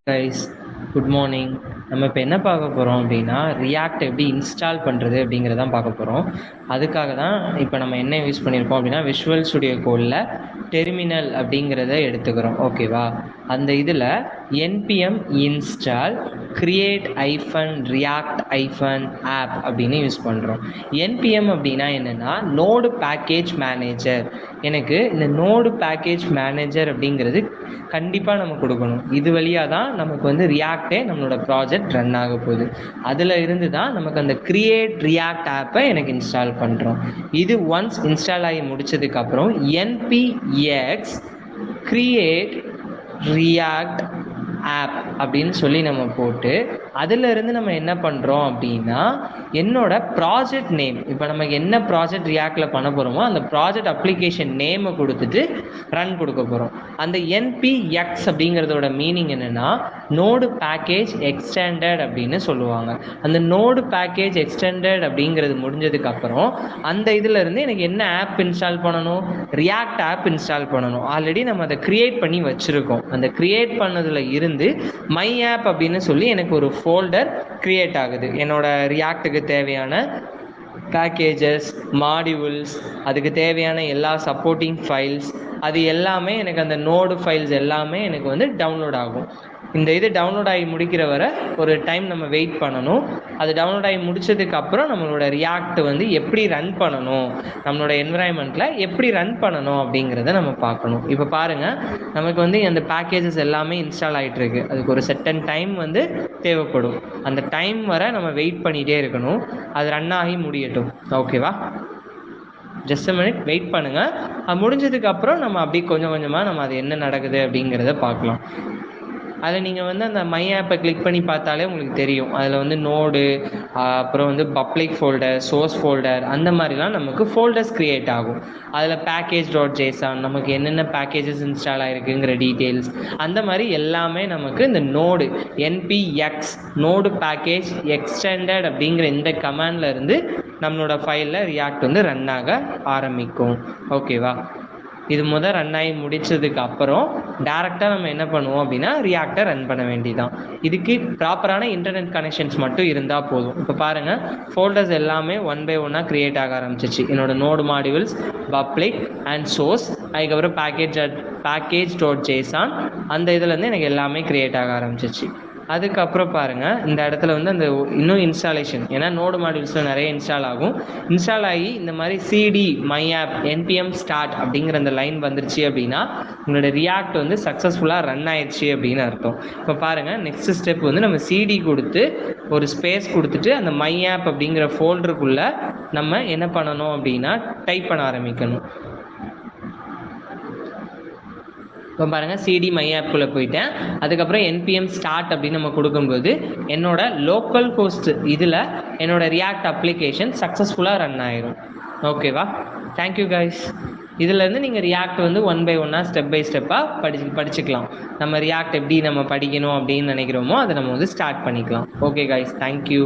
Guys, good morning. நம்ம இப்போ என்ன பார்க்க போகிறோம் அப்படின்னா, ரியாக்ட் எப்படி இன்ஸ்டால் பண்ணுறது அப்படிங்கிறதான் பார்க்க போகிறோம். அதுக்காக தான் இப்போ நம்ம என்ன யூஸ் பண்ணியிருக்கோம் அப்படின்னா, விஷுவல் ஸ்டுடியோ கோடில் டெர்மினல் அப்படிங்கிறத எடுத்துக்கிறோம். ஓகேவா? அந்த இதில் npm install create react app அப்படின்னு யூஸ் பண்ணுறோம். npm அப்படின்னா என்னென்னா நோடு பேக்கேஜ் மேனேஜர். எனக்கு இந்த நோடு பேக்கேஜ் மேனேஜர் அப்படிங்கிறது கண்டிப்பாக நம்ம கொடுக்கணும். இது வழியாக தான் நமக்கு வந்து ரியாக்டே நம்மளோட ப்ராஜெக்ட் ரன் ஆக போகுது. அதில் இருந்து தான் நமக்கு அந்த கிரியேட் ரியாக்ட் ஆப்பை எனக்கு இன்ஸ்டால் பண்ணுறோம். இது ஒன்ஸ் இன்ஸ்டால் ஆகி முடிச்சதுக்கப்புறம் npx create react ஆப் அப்படின்னு சொல்லி நம்ம போட்டு அதிலிருந்து நம்ம என்ன பண்ணுறோம் அப்படின்னா, என்னோட ப்ராஜெக்ட் நேம், இப்போ நமக்கு என்ன ப்ராஜெக்ட் ரியாக்டில் பண்ண போகிறோமோ அந்த ப்ராஜெக்ட் அப்ளிகேஷன் நேமை கொடுத்துட்டு ரன் கொடுக்க போகிறோம். அந்த npx அப்படிங்கிறதோட மீனிங் என்னென்னா நோடு பேக்கேஜ் எக்ஸ்டெண்டட் அப்படின்னு சொல்லுவாங்க. அந்த நோடு பேக்கேஜ் எக்ஸ்டெண்டட் அப்படிங்கிறது முடிஞ்சதுக்கப்புறம் அந்த இதிலிருந்து எனக்கு என்ன ஆப் இன்ஸ்டால் பண்ணணும், ரியாக்ட் ஆப் இன்ஸ்டால் பண்ணணும். ஆல்ரெடி நம்ம அதை கிரியேட் பண்ணி வச்சுருக்கோம். அந்த கிரியேட் பண்ணதில் இருந்து மை ஆப் அப்படின்னு சொல்லி எனக்கு ஒரு ஃபோல்டர் கிரியேட் ஆகுது. என்னோட ரியாக்டுக்கு தேவையான பேக்கேஜஸ், மாடியூல்ஸ், அதுக்கு தேவையான எல்லா சப்போர்ட்டிங் ஃபைல்ஸ், அது எல்லாமே எனக்கு அந்த நோடு ஃபைல்ஸ் எல்லாமே எனக்கு வந்து டவுன்லோட் ஆகும். இந்த இது டவுன்லோட் ஆகி முடிக்கிற வரை ஒரு டைம் நம்ம வெயிட் பண்ணணும். அது டவுன்லோட் ஆகி முடிச்சதுக்கப்புறம் நம்மளோட ரியாக்ட் வந்து எப்படி ரன் பண்ணணும், நம்மளோட என்விரான்மெண்ட்டில் எப்படி ரன் பண்ணணும் அப்படிங்கிறத நம்ம பார்க்கணும். இப்போ பாருங்கள், நமக்கு வந்து அந்த பேக்கேஜஸ் எல்லாமே இன்ஸ்டால் ஆகிட்டுருக்கு. அதுக்கு ஒரு செட்டன் டைம் வந்து தேவைப்படும். அந்த டைம் வரை நம்ம வெயிட் பண்ணிகிட்டே இருக்கணும். அது ரன் ஆகி முடியட்டும். ஓகேவா? ஜஸ்ட் அ மினிட் வெயிட் பண்ணுங்கள். அது முடிஞ்சதுக்கப்புறம் நம்ம அப்படியே கொஞ்சம் கொஞ்சமாக நம்ம அது என்ன நடக்குது அப்படிங்கிறத பார்க்கலாம். அதில் நீங்கள் வந்து அந்த மை ஆப்பை கிளிக் பண்ணி பார்த்தாலே உங்களுக்கு தெரியும். அதில் வந்து நோடு, அப்புறம் வந்து பப்ளிக் ஃபோல்டர், சோர்ஸ் ஃபோல்டர், அந்த மாதிரிலாம் நமக்கு ஃபோல்டர்ஸ் க்ரியேட் ஆகும். அதில் package.json, நமக்கு என்னென்ன பேக்கேஜஸ் இன்ஸ்டால் ஆகிருக்குங்கிற டீட்டெயில்ஸ், அந்த மாதிரி எல்லாமே நமக்கு இந்த node npx node package extended அப்படிங்கிற இந்த கமாண்டில் இருந்து நம்மளோட ஃபைலில் ரியாக்ட் வந்து ரன் ஆக ஆரம்பிக்கும். ஓகேவா? இது முதல் ரன் ஆகி முடிச்சதுக்கு அப்புறம் டேரெக்டாக நம்ம என்ன பண்ணுவோம் அப்படின்னா ரியாக்டை ரன் பண்ண வேண்டியதான். இதுக்கு ப்ராப்பரான இன்டர்நெட் கனெக்ஷன்ஸ் மட்டும் இருந்தால் போதும். இப்போ பாருங்கள், ஃபோல்டர்ஸ் எல்லாமே ஒன் பை ஒன்னாக க்ரியேட் ஆக ஆரம்பிச்சிச்சு. என்னோட node modules, public and source, அதுக்கப்புறம் package.json, அந்த இதுலேருந்து எனக்கு எல்லாமே க்ரியேட் ஆக ஆரம்பிச்சிச்சு. அதுக்கப்புறம் பாருங்கள், இந்த இடத்துல வந்து அந்த இன்னும் இன்ஸ்டாலேஷன், ஏன்னா நோடு மாடியூல்ஸில் நிறைய இன்ஸ்டால் ஆகும். இன்ஸ்டால் ஆகி இந்த மாதிரி cd my app npm start அப்படிங்கிற அந்த லைன் வந்துருச்சு அப்படின்னா உங்களோட ரியாக்ட் வந்து சக்ஸஸ்ஃபுல்லாக ரன் ஆயிடுச்சு அப்படின்னு அர்த்தம். இப்போ பாருங்கள், நெக்ஸ்ட் ஸ்டெப் வந்து நம்ம cd கொடுத்து ஒரு ஸ்பேஸ் கொடுத்துட்டு அந்த my app அப்படிங்கிற ஃபோல்டருக்குள்ளே நம்ம என்ன பண்ணணும் அப்படின்னா டைப் பண்ண ஆரம்பிக்கணும். இப்போ பாருங்கள், cd my app-குள்ளே போயிட்டேன். அதுக்கப்புறம் npm start அப்படின்னு நம்ம கொடுக்கும்போது என்னோட லோக்கல் ஹோஸ்ட் இதில் என்னோட ரியாக்ட் அப்ளிகேஷன் சக்ஸஸ்ஃபுல்லாக ரன் ஆயிரும். ஓகேவா? Thank you guys. இதிலேருந்து நீங்கள் ரியாக்ட் வந்து ஒன் பை ஒன்னாக ஸ்டெப் பை ஸ்டெப்பாக படிச்சுக்கலாம். நம்ம ரியாக்ட் எப்படி நம்ம படிக்கணும் அப்படின்னு நினைக்கிறோமோ அதை நம்ம வந்து ஸ்டார்ட் பண்ணிக்கலாம். Okay guys, thank you.